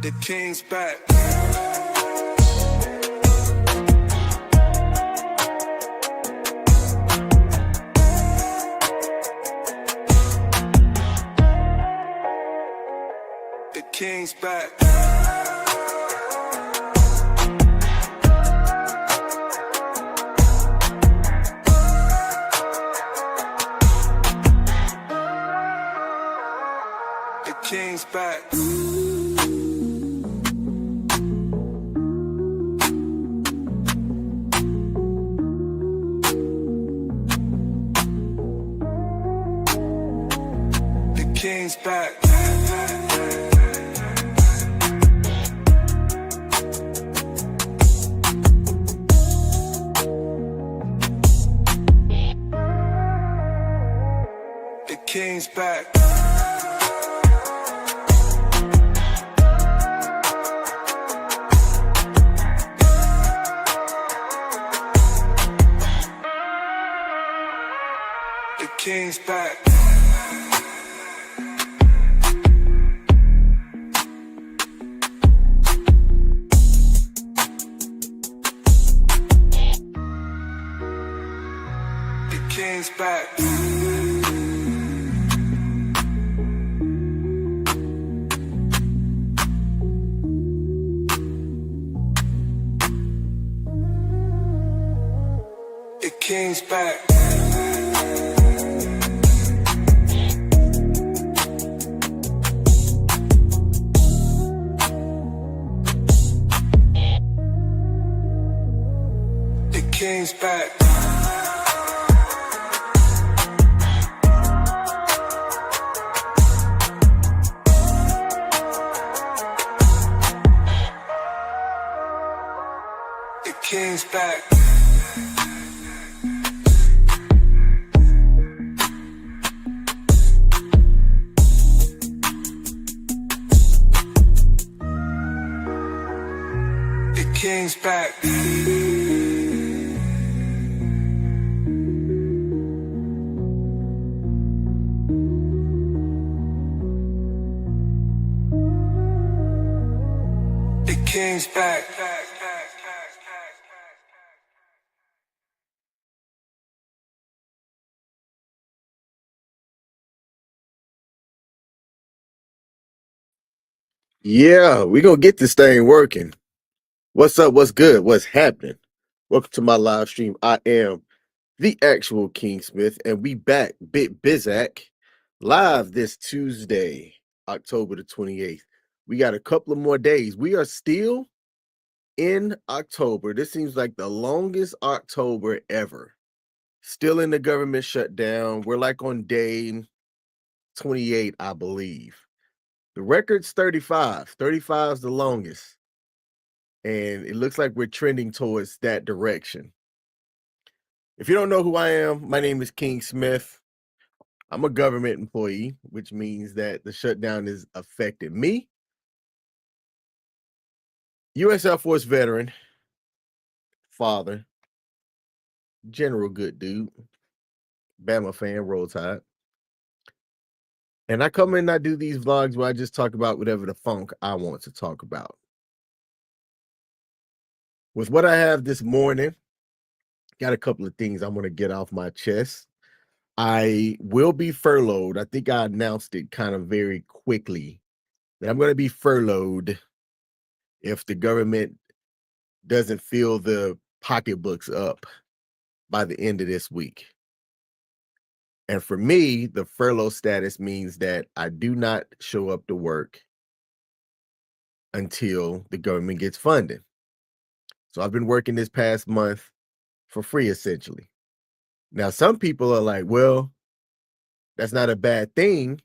The king's back. The king's back. The king's back. The king's back. The king's back. The king's back. The king's back. The king's back. The king's back. The king's back. The king's back. The king's back. Yeah, we gonna get this thing working. What's up? What's good? What's happening? Welcome to my live stream. I am the actual King Smith, and we back Bit Bizak live this Tuesday, October the 28th. We got a couple of more days. We are still in October. This seems like the longest October ever. Still in the government shutdown. We're like on day 28, I believe. The record's 35. 35 is the longest. And it looks like we're trending towards that direction. If you don't know who I am, my name is King Smith. I'm a government employee, which means that the shutdown is affecting me. U.S. Air Force veteran, father, general good dude, Bama fan, Roll Tide. And I come in and I do these vlogs where I just talk about whatever the funk I want to talk about. With what I have this morning, got a couple of things I want to get off my chest. I will be furloughed. I think I announced it kind of very quickly that I'm going to be furloughed if the government doesn't fill the pocketbooks up by the end of this week. And for me, the furlough status means that I do not show up to work until the government gets funding. So I've been working this past month for free, essentially. Now, some people are like, well, that's not a bad thing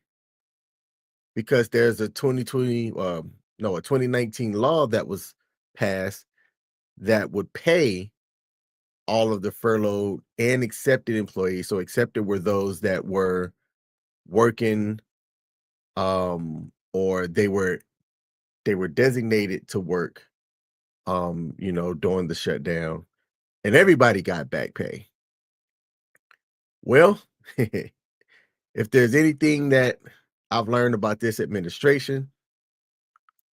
because there's a 2019 law that was passed that would pay all of the furloughed and accepted employees. So accepted were those that were working or they were designated to work during the shutdown, and everybody got back pay. Well, if there's anything that I've learned about this administration,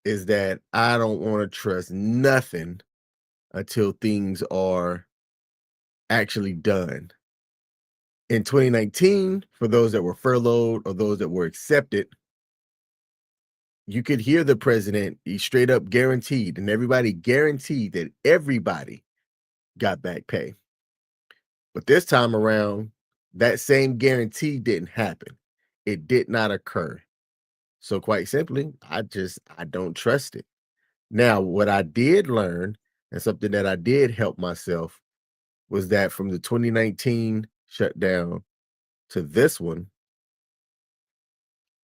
is that I don't want to trust nothing until things are actually done. In 2019, for those that were furloughed or those that were accepted, you could hear the president, he straight up guaranteed, and everybody guaranteed that everybody got back pay. But this time around, that same guarantee didn't happen. It did not occur. So quite simply, I don't trust it. Now, what I did learn and something that I did help myself was that from the 2019 shutdown to this one,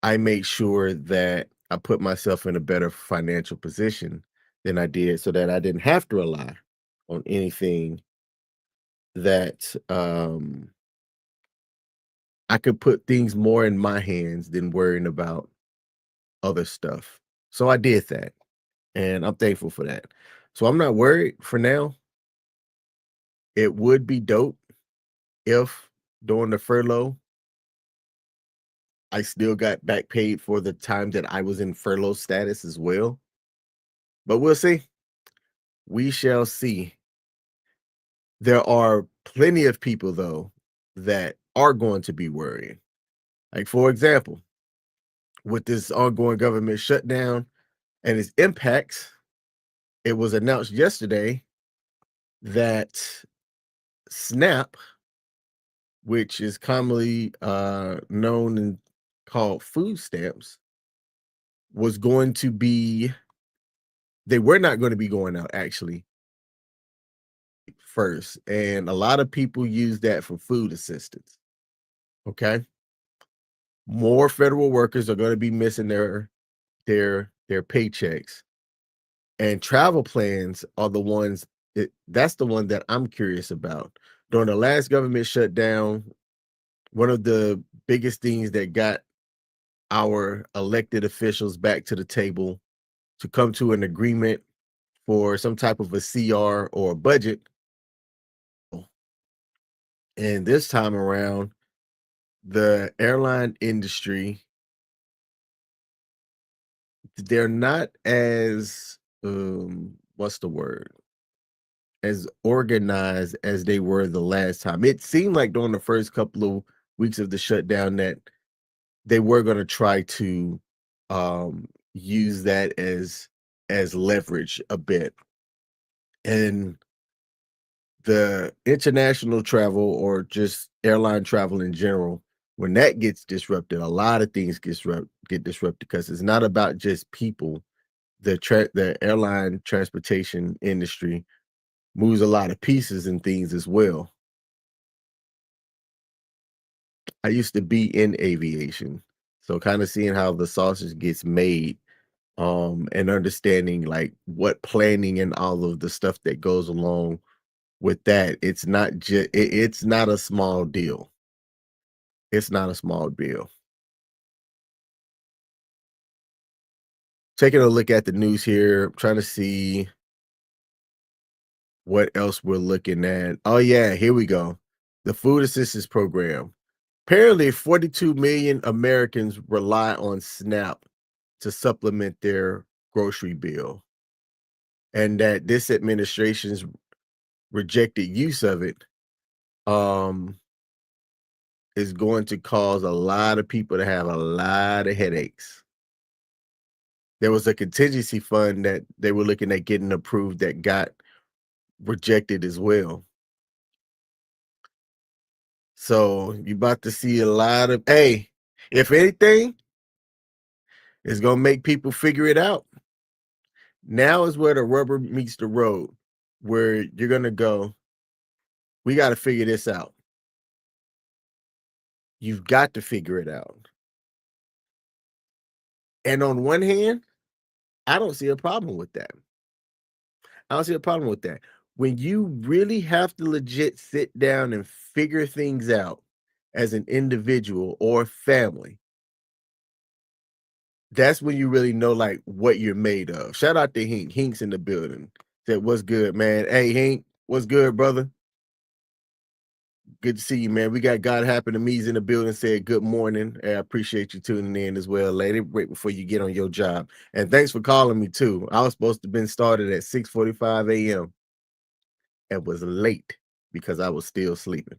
I made sure that I put myself in a better financial position than I did so that I didn't have to rely on anything that I could put things more in my hands than worrying about other stuff. So I did that, and I'm thankful for that. So I'm not worried for now. It would be dope if during the furlough, I still got back paid for the time that I was in furlough status as well. But we'll see. We shall see. There are plenty of people, though, that are going to be worrying. Like, for example, with this ongoing government shutdown and its impacts, it was announced yesterday that SNAP, which is commonly known and called food stamps, was going to be, they were not going to be going out actually first. And a lot of people use that for food assistance. Okay. More federal workers are going to be missing their paychecks. And travel plans are the ones that's the one that I'm curious about. During the last government shutdown, one of the biggest things that got our elected officials back to the table to come to an agreement for some type of a CR or a budget. And this time around, the airline industry, they're not as what's the word? As organized as they were the last time. It seemed like during the first couple of weeks of the shutdown that they were going to try to use that as leverage a bit. And the international travel or just airline travel in general, when that gets disrupted, a lot of things get disrupted because it's not about just people. The airline transportation industry moves a lot of pieces and things as well. I used to be in aviation, so kind of seeing how the sausage gets made, and understanding like what planning and all of the stuff that goes along with that. It's not a small deal. It's not a small deal. Taking a look at the news here, trying to see what else we're looking at. Oh yeah, here we go. The food assistance program. Apparently, 42 million Americans rely on SNAP to supplement their grocery bill, and that this administration's rejected use of it um, is going to cause a lot of people to have a lot of headaches. There was a contingency fund that they were looking at getting approved that got rejected as well. So you're about to see a lot of, hey, if anything, it's gonna make people figure it out. Now is where the rubber meets the road, where you're gonna go, we got to figure this out. You've got to figure it out. And on one hand, I don't see a problem with that. I don't see a problem with that. When you really have to legit sit down and figure things out as an individual or family, that's when you really know like what you're made of. Shout out to Hink. Hink's in the building. Said, what's good, man? Hey, Hink, what's good, brother? Good to see you, man. We got God Happen to Me's in the building. Said good morning. I appreciate you tuning in as well, lady. Right before you get on your job. And thanks for calling me too. I was supposed to have been started at 6:45 a.m. and was late because I was still sleeping.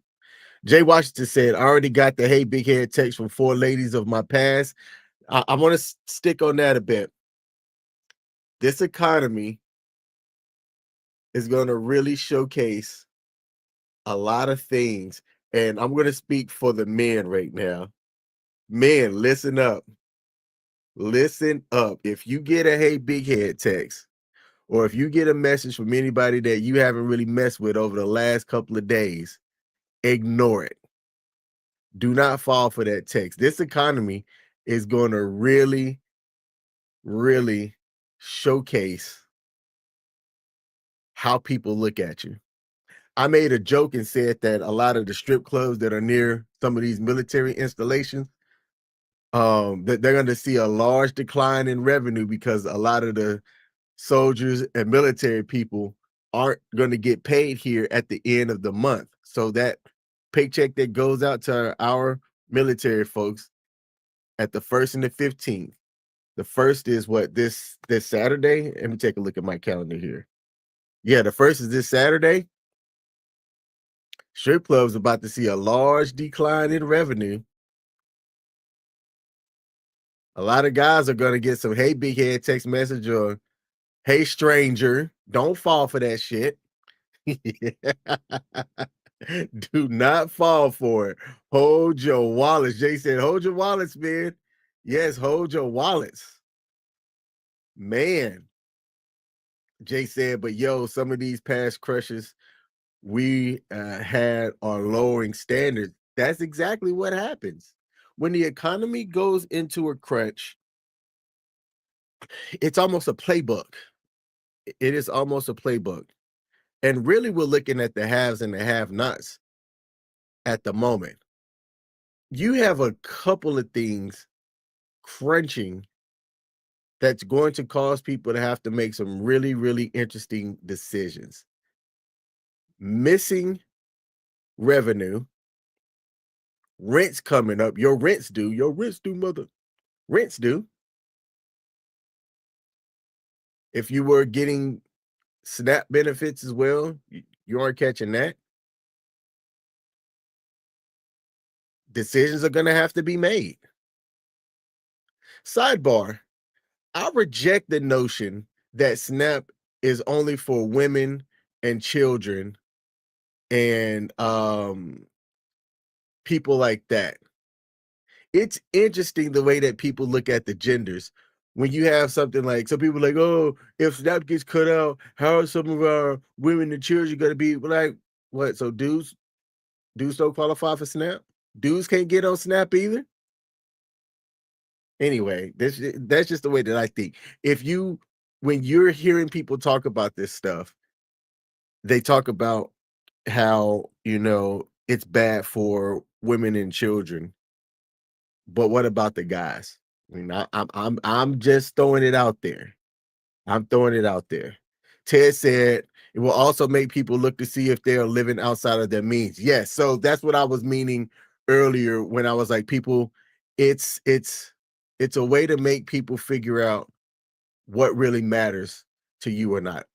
Jay Washington said, I already got the hey big head text from 4 ladies of my past. I want to stick on that a bit. This economy is going to really showcase a lot of things. And I'm going to speak for the men right now. Men, listen up. Listen up. If you get a hey big head text, or if you get a message from anybody that you haven't really messed with over the last couple of days, ignore it. Do not fall for that text. This economy is going to really, really showcase how people look at you. I made a joke and said that a lot of the strip clubs that are near some of these military installations, that they're going to see a large decline in revenue because a lot of the soldiers and military people aren't going to get paid here at the end of the month. So that paycheck that goes out to our military folks at the 1st and the 15th. The first is what, this Saturday? Let me take a look at my calendar here. Yeah, the first is this Saturday. Strip clubs about to see a large decline in revenue. A lot of guys are going to get some hey big head text message or hey stranger. Don't fall for that shit. Do not fall for it. Hold your wallets. Jay said, hold your wallets, man. Yes, hold your wallets. Man. Jay said, but yo, some of these past crushes we had are lowering standards. That's exactly what happens. When the economy goes into a crunch, it's almost a playbook. It is almost a playbook. And really, we're looking at the haves and the have-nots at the moment. You have a couple of things crunching that's going to cause people to have to make some really, really interesting decisions. Missing revenue, rents coming up. Your rents due. Your rents due, mother. Rents due. If you were getting SNAP benefits as well, you aren't catching that. Decisions are going to have to be made. Sidebar, I reject the notion that SNAP is only for women and children and people like that. It's interesting the way that people look at the genders. When you have something like, some people like, oh, if SNAP gets cut out, how are some of our women and children going to be? Like, what? So dudes don't qualify for SNAP? Dudes can't get on SNAP either? Anyway, that's just the way that I think. When you're hearing people talk about this stuff, they talk about how, it's bad for women and children. But what about the guys? I mean, I'm just throwing it out there. I'm throwing it out there. Ted said it will also make people look to see if they are living outside of their means. Yes, so that's what I was meaning earlier when I was like, people, it's a way to make people figure out what really matters to you or not.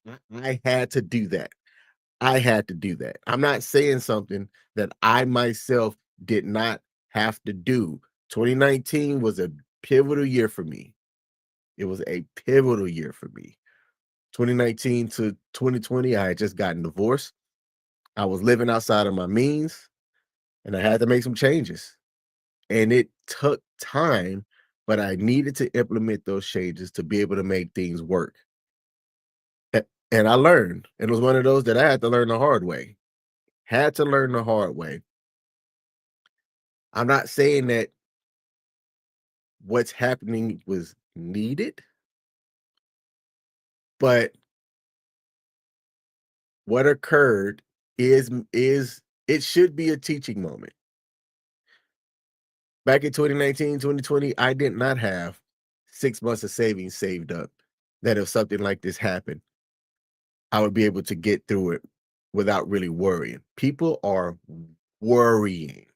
I had to do that. I had to do that. I'm not saying something that I myself did not have to do. 2019 was a pivotal year for me. It was a pivotal year for me. 2019 to 2020, I had just gotten divorced. I was living outside of my means, and I had to make some changes. And it took time, but I needed to implement those changes to be able to make things work. And I learned. And it was one of those that I had to learn the hard way. Had to learn the hard way. I'm not saying that what's happening was needed, but what occurred is it should be a teaching moment. Back in 2019, 2020, I did not have 6 months of savings saved up that if something like this happened, I would be able to get through it without really worrying. People are worrying.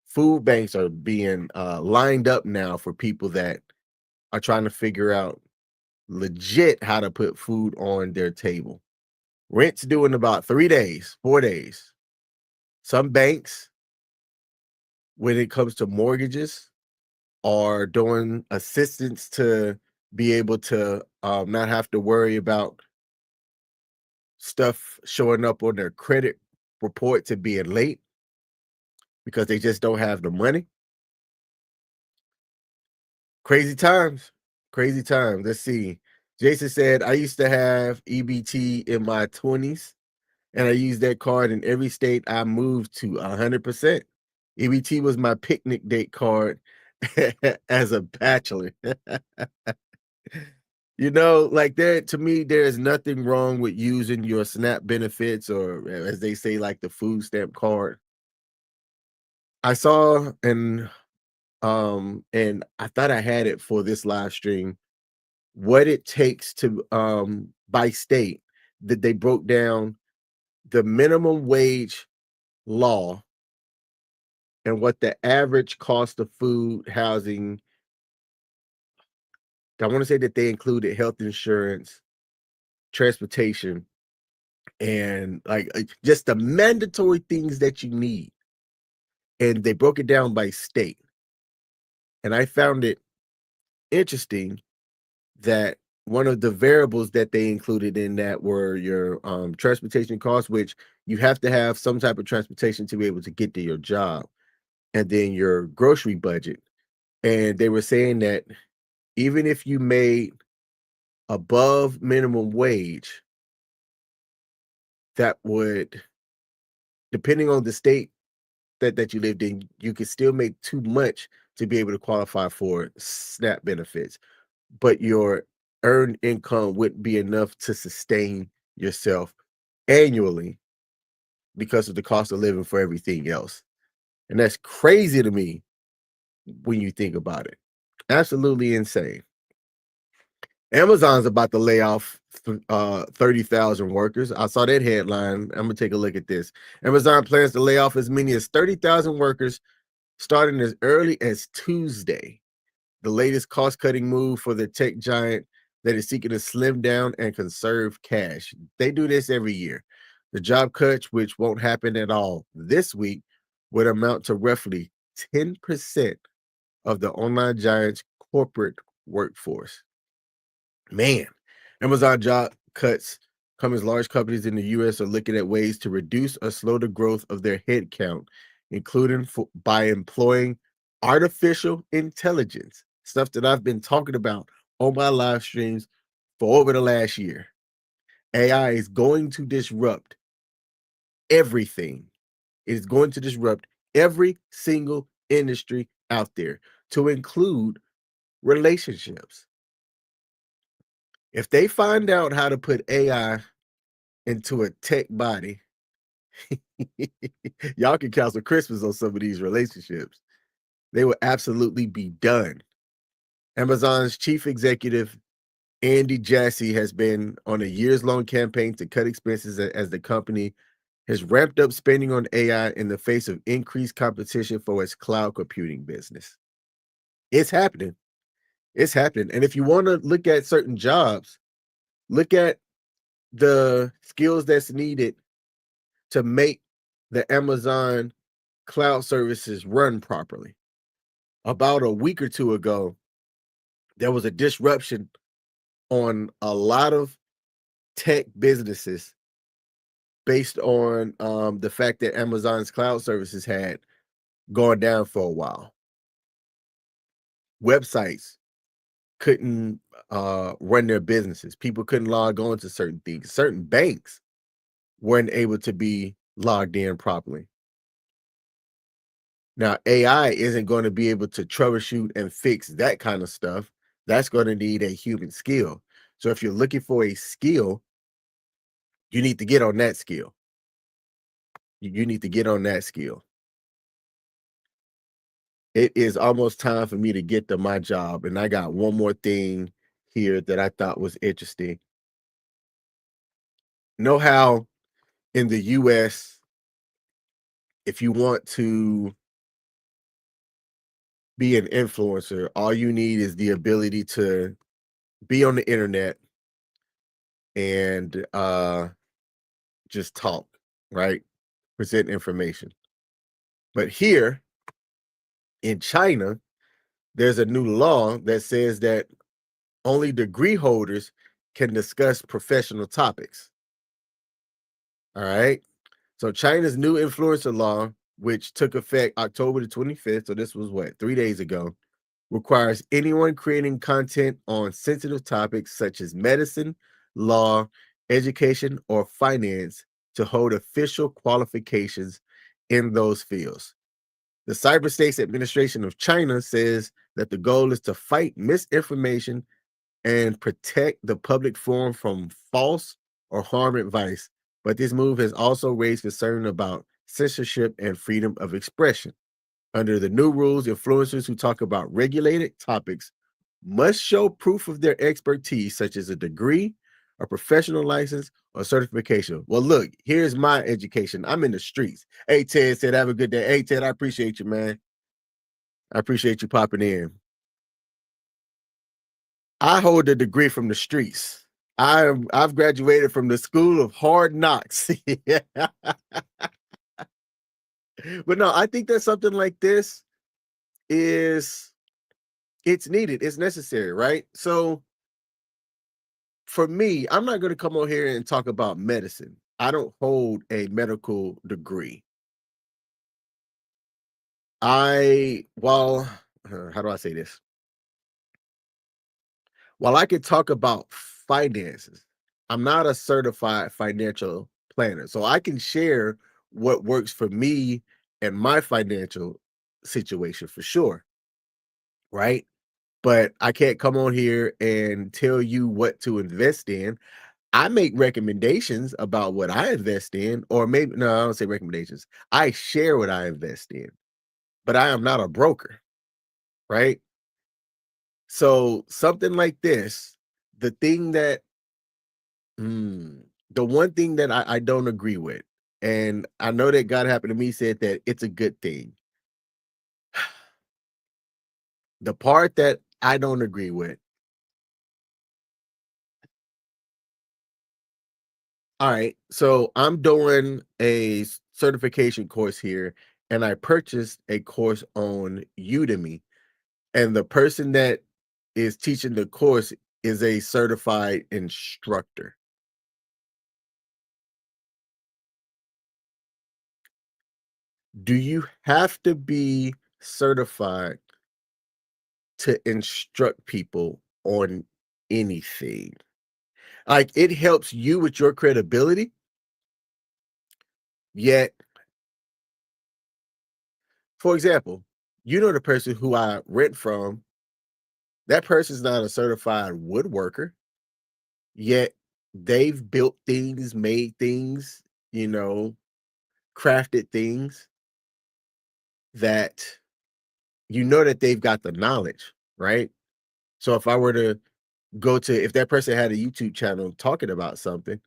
Food banks are being lined up now for people that are trying to figure out legit how to put food on their table. Rent's due in about 3 days, 4 days. Some banks, when it comes to mortgages, are doing assistance to be able to not have to worry about stuff showing up on their credit report to being late because they just don't have the money. Crazy times. Crazy times. Let's see. Jason said, I used to have EBT in my 20s, and I used that card in every state I moved to 100%. EBT was my picnic date card as a bachelor. Like that, to me, there is nothing wrong with using your SNAP benefits, or as they say, like the food stamp card. I saw and I thought I had it for this live stream, what it takes to by state, that they broke down the minimum wage law and what the average cost of food, housing. I want to say that they included health insurance, transportation, and just the mandatory things that you need. And they broke it down by state. And I found it interesting that one of the variables that they included in that were your transportation costs, which you have to have some type of transportation to be able to get to your job, and then your grocery budget. And they were saying that even if you made above minimum wage, that would, depending on the state that you lived in, you could still make too much to be able to qualify for SNAP benefits, but your earned income wouldn't be enough to sustain yourself annually because of the cost of living for everything else. And that's crazy to me when you think about it. Absolutely insane. Amazon's about to lay off 30,000 workers. I saw that headline. I'm gonna take a look at this. Amazon plans to lay off as many as 30,000 workers starting as early as Tuesday. The latest cost-cutting move for the tech giant that is seeking to slim down and conserve cash. They do this every year. The job cuts, which won't happen at all this week, would amount to roughly 10% of the online giant's corporate workforce. Man, Amazon job cuts come as large companies in the US are looking at ways to reduce or slow the growth of their headcount, including by employing artificial intelligence, stuff that I've been talking about on my live streams for over the last year. AI is going to disrupt everything. It is going to disrupt every single industry out there, to include relationships. If they find out how to put AI into a tech body, y'all can cancel Christmas on some of these relationships. They will absolutely be done. Amazon's chief executive, Andy Jassy, has been on a years-long campaign to cut expenses as the company has ramped up spending on AI in the face of increased competition for its cloud computing business. It's happening. It's happening. And if you want to look at certain jobs, look at the skills that's needed to make the Amazon cloud services run properly. About a week or two ago, there was a disruption on a lot of tech businesses based on the fact that Amazon's cloud services had gone down for a while. Websites couldn't run their businesses. People couldn't log on to certain things. Certain banks weren't able to be logged in properly. Now, AI isn't going to be able to troubleshoot and fix that kind of stuff. That's going to need a human skill. So if you're looking for a skill, you need to get on that skill. You need to get on that skill. It is almost time for me to get to my job. And I got one more thing here that I thought was interesting. Know how in the US, if you want to be an influencer, all you need is the ability to be on the internet and just talk, right? Present information. But here in China, there's a new law that says that only degree holders can discuss professional topics. All right. So China's new influencer law, which took effect October the 25th, so this was what, 3 days ago, requires anyone creating content on sensitive topics such as medicine, law, education, or finance to hold official qualifications in those fields. The Cyberspace Administration of China says that the goal is to fight misinformation and protect the public forum from false or harm advice. But this move has also raised concern about censorship and freedom of expression. Under the new rules, influencers who talk about regulated topics must show proof of their expertise, such as a degree, a professional license, or certification. Well, look, here's my education. I'm in the streets. Hey, Ted said, have a good day. Hey, Ted, I appreciate you, man. I appreciate you popping in. I hold a degree from the streets. I've graduated from the school of hard knocks. Yeah. But no, I think that something like this is it's needed, it's necessary, right? So for me, I'm not going to come on here and talk about medicine. I don't hold a medical degree. Well, how do I say this? While I could talk about finances, I'm not a certified financial planner. So I can share what works for me and my financial situation for sure, right? But I can't come on here and tell you what to invest in. I make recommendations about what I invest in, or maybe no, I don't say recommendations. I share what I invest in, but I am not a broker, right? So something like this, the thing that the one thing that I don't agree with, and I know that God happened to me said that it's a good thing. The part that I don't agree with, all right, so I'm doing a certification course here, and I purchased a course on Udemy, and the person that is teaching the course is a certified instructor. Do you have to be certified to instruct people on anything? Like, it helps you with your credibility, yet, for example, you know the person who I rent from, that person's not a certified woodworker, yet they've built things, made things, you know, crafted things that you know that they've got the knowledge, right? So if I were to if that person had a YouTube channel talking about something,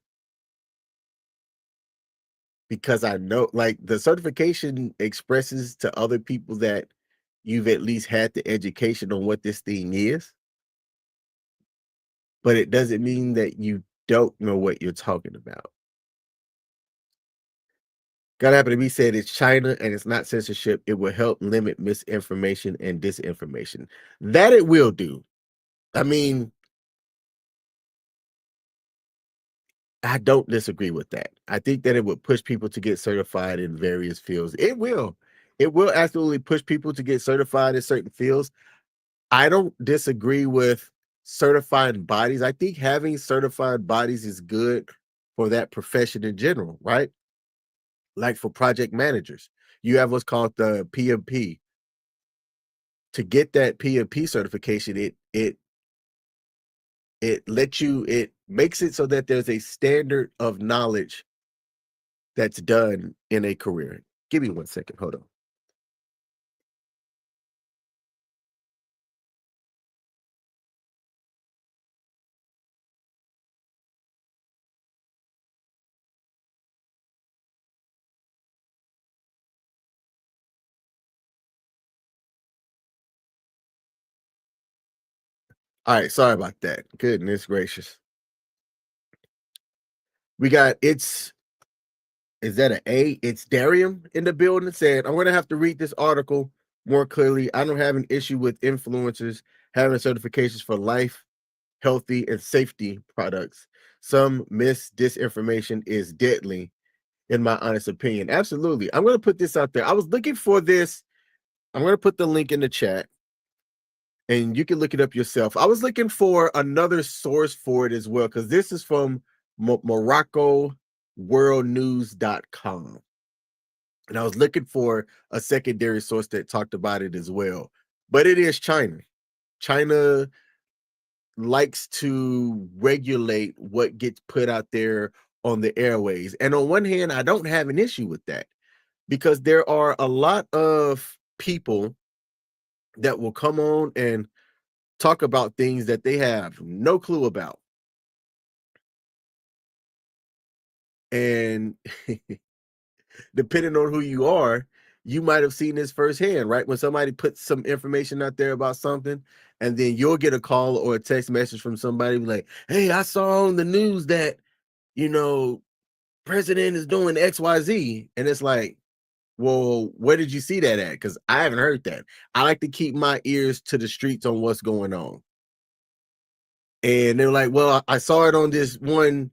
because I know, like, the certification expresses to other people that you've at least had the education on what this thing is, but it doesn't mean that you don't know what you're talking about. God happened to be said it's China and it's not censorship. It will help limit misinformation and disinformation. That it will do. I mean, I don't disagree with that. I think that it would push people to get certified in various fields. It will. It will absolutely push people to get certified in certain fields. I don't disagree with certifying bodies. I think having certified bodies is good for that profession in general, right? Like for project managers, you have what's called the PMP. To get that PMP certification, it makes it so that there's a standard of knowledge that's done in a career. Give me 1 second. Hold on. All right, sorry about that. Goodness gracious. We got is that an A? It's Darium in the building said, I'm gonna have to read this article more clearly. I don't have an issue with influencers having certifications for life, healthy, and safety products. Some disinformation is deadly, in my honest opinion. Absolutely. I'm gonna put this out there. I was looking for this. I'm gonna put the link in the chat and you can look it up yourself. I was looking for another source for it as well, because this is from MoroccoWorldNews.com. And I was looking for a secondary source that talked about it as well. But it is China. China likes to regulate what gets put out there on the airways. And on one hand, I don't have an issue with that because there are a lot of people that will come on and talk about things that they have no clue about. And depending on who you are, you might have seen this firsthand, right? When somebody puts some information out there about something, and then you'll get a call or a text message from somebody like, hey, I saw on the news that, you know, president is doing XYZ. And it's like, well, where did you see that at? Because I haven't heard that. I like to keep my ears to the streets on what's going on. And they're like, well, I saw it on this one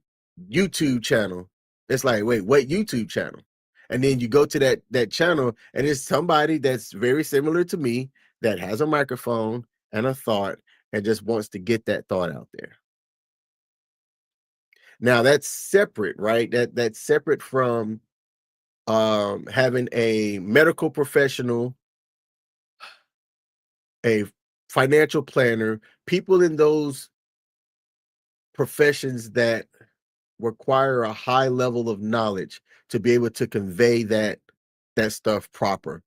YouTube channel. It's like, wait, what YouTube channel? And then you go to that channel, and it's somebody that's very similar to me that has a microphone and a thought and just wants to get that thought out there. Now that's separate, right? That's separate from having a medical professional, a financial planner, people in those professions that require a high level of knowledge to be able to convey that stuff proper.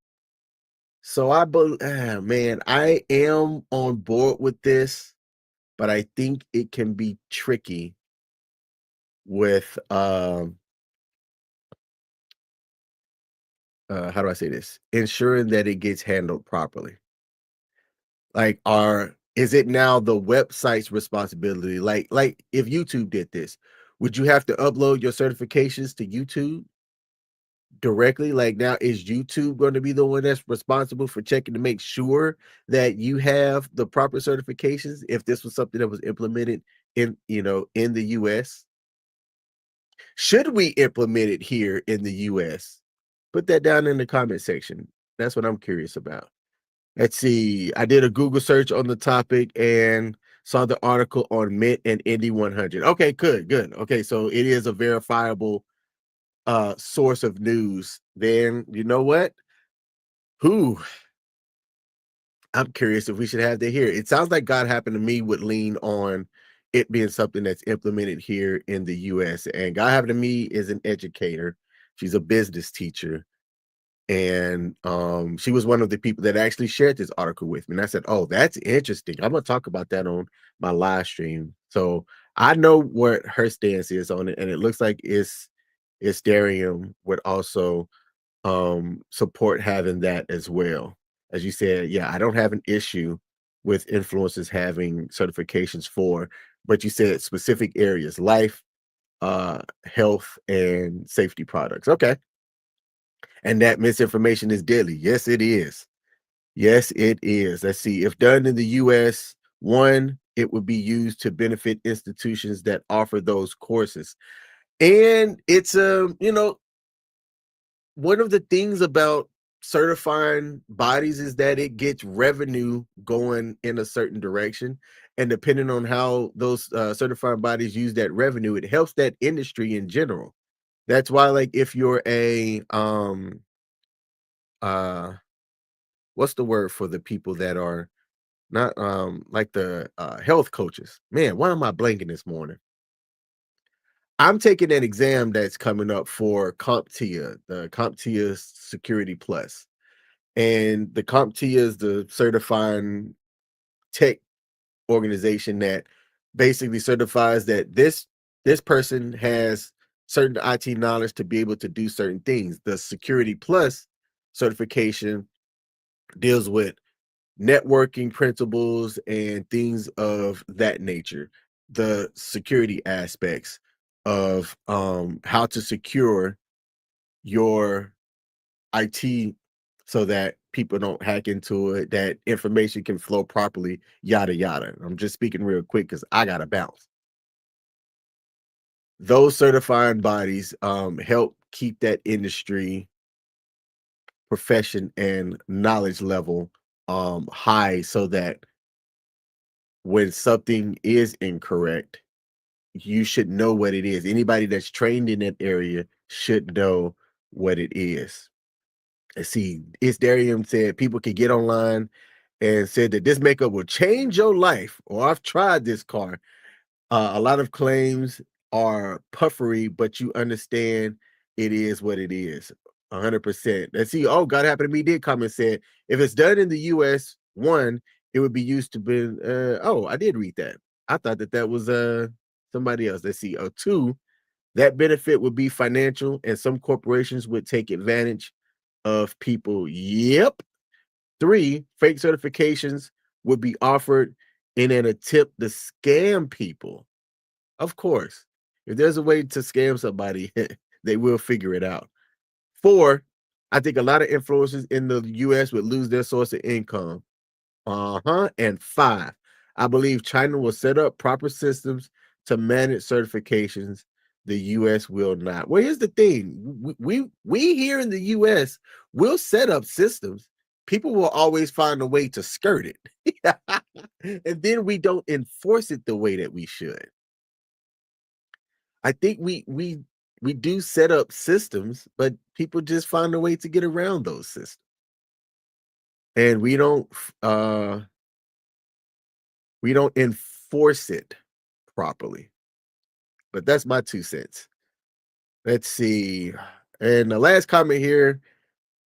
So man, I am on board with this, but I think it can be tricky with how do I say this? Ensuring that it gets handled properly. Like, is it now the website's responsibility? Like if YouTube did this, would you have to upload your certifications to YouTube directly? Like, now is YouTube going to be the one that's responsible for checking to make sure that you have the proper certifications if this was something that was implemented in, in the US? Should we implement it here in the US? Put that down in the comment section. That's what I'm curious about. Let's see. I did a Google search on the topic and saw the article on Mint and Indy 100. Okay, good. Okay, so it is a verifiable source of news. Then you know what? Who I'm curious if we should have that here. It sounds like God Happened to Me would lean on it being something that's implemented here in the US. And God Happened to Me is an educator. She's a business teacher. And she was one of the people that actually shared this article with me. And I said, oh, that's interesting. I'm gonna talk about that on my live stream. So I know what her stance is on it, and it looks like it's Darium would also support having that as well. As you said, yeah, I don't have an issue with influencers having certifications for, but you said specific areas, life, health, and safety products. Okay. And that misinformation is deadly. Yes, it is. Yes, it is. Let's see. If done in the US, one, it would be used to benefit institutions that offer those courses. And it's one of the things about certifying bodies is that it gets revenue going in a certain direction. And depending on how those certifying bodies use that revenue, it helps that industry in general. That's why, like, if you're a uh what's the word for the people that are not like the health coaches? Man, why am I blanking this morning? I'm taking an exam that's coming up for CompTIA, the CompTIA Security Plus. And the CompTIA is the certifying tech organization that basically certifies that this person has certain IT knowledge to be able to do certain things. The Security Plus certification deals with networking principles and things of that nature, the security aspects of how to secure your IT so that people don't hack into it, that information can flow properly, yada yada. I'm just speaking real quick because I gotta bounce. Those certifying bodies help keep that industry profession and knowledge level high so that when something is incorrect, you should know what it is. Anybody that's trained in that area should know what it is. And see, it's Darium said people can get online and said that this makeup will change your life, or I've tried this car. A lot of claims are puffery, but you understand it is what it is. 100%. Let's see. Oh, God happened to me did come and said if it's done in the US, one, it would be used to be. Oh, I did read that. I thought that that was somebody else. Let's see. Two, that benefit would be financial, and some corporations would take advantage of people. Yep. Three, fake certifications would be offered in an attempt to scam people. Of course, if there's a way to scam somebody, they will figure it out. Four, I think a lot of influencers in the US would lose their source of income. And five, I believe China will set up proper systems to manage certifications. The US will not. Well, here's the thing. We here in the US will set up systems. People will always find a way to skirt it. And then we don't enforce it the way that we should. I think we do set up systems, but people just find a way to get around those systems. And we don't enforce it properly. But that's my 2 cents. Let's see. And the last comment here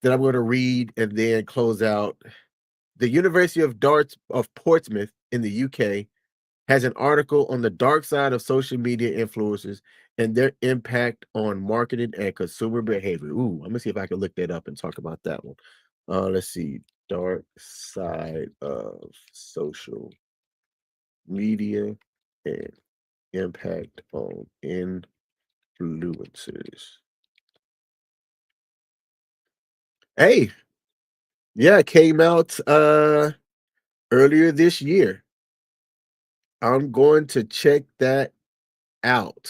that I'm going to read and then close out. The University of Portsmouth in the UK has an article on the dark side of social media influencers and their impact on marketing and consumer behavior. Ooh, I'm gonna see if I can look that up and talk about that one. Let's see. Dark side of social media and impact on influencers. Hey, yeah, it came out earlier this year. I'm going to check that out.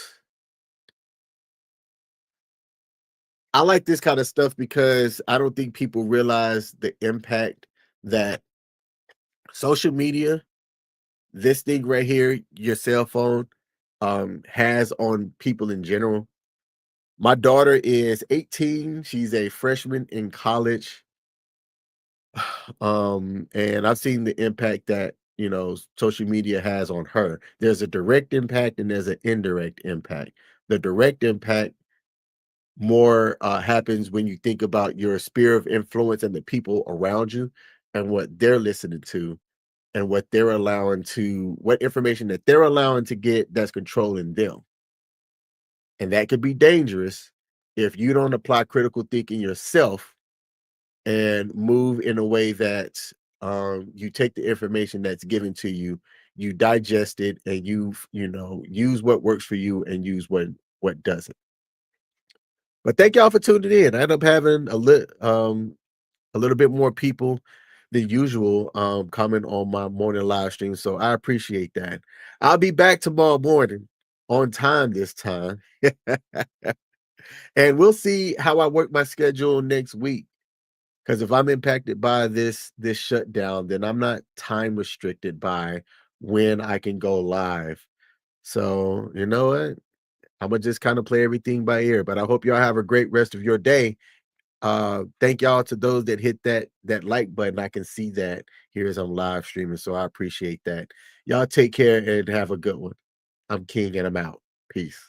I like this kind of stuff because I don't think people realize the impact that social media, this thing right here, your cell phone, has on people in general. My daughter is 18. She's a freshman in college. And I've seen the impact that, social media has on her. There's a direct impact and there's an indirect impact. The direct impact more happens when you think about your sphere of influence and the people around you and what they're listening to and what information that they're allowing to get that's controlling them. And that could be dangerous if you don't apply critical thinking yourself and move in a way that you take the information that's given to you, you digest it, and use what works for you and use what doesn't. But thank y'all for tuning in. I end up having a little bit more people than usual comment on my morning live stream, so I appreciate that. I'll be back tomorrow morning on time this time. And we'll see how I work my schedule next week. Because if I'm impacted by this shutdown, then I'm not time restricted by when I can go live. So you know what? I'm gonna just kind of play everything by ear. But I hope y'all have a great rest of your day. Thank y'all to those that hit that like button. I can see that here as I'm live streaming, so I appreciate that. Y'all take care and have a good one. I'm King and I'm out. Peace.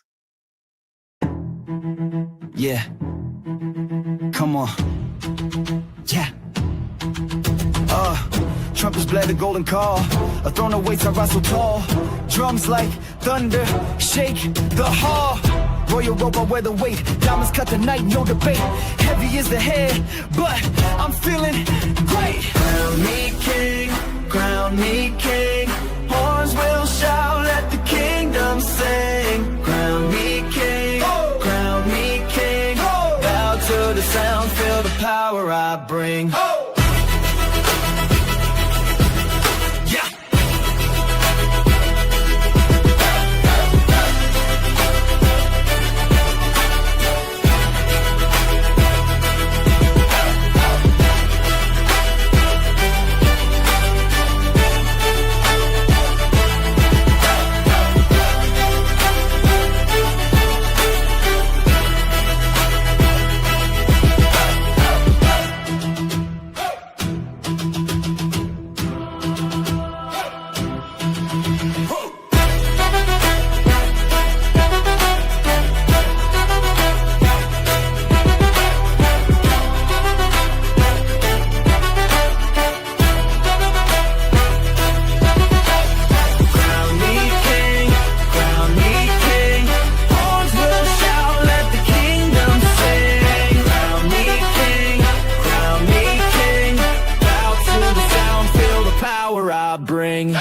Yeah. Come on. Yeah. Trumpets blare the golden call. A throne awaits, I rise so tall. Drums like thunder, shake the hall. royal robe, I wear the weight. Diamonds cut the night, no debate. Heavy is the head, but I'm feeling great. Crown me king, crown me king. Horns will shout, let the kingdom sing. Crown me king, crown me king. Bow to the sound, feel the power I bring. I bring.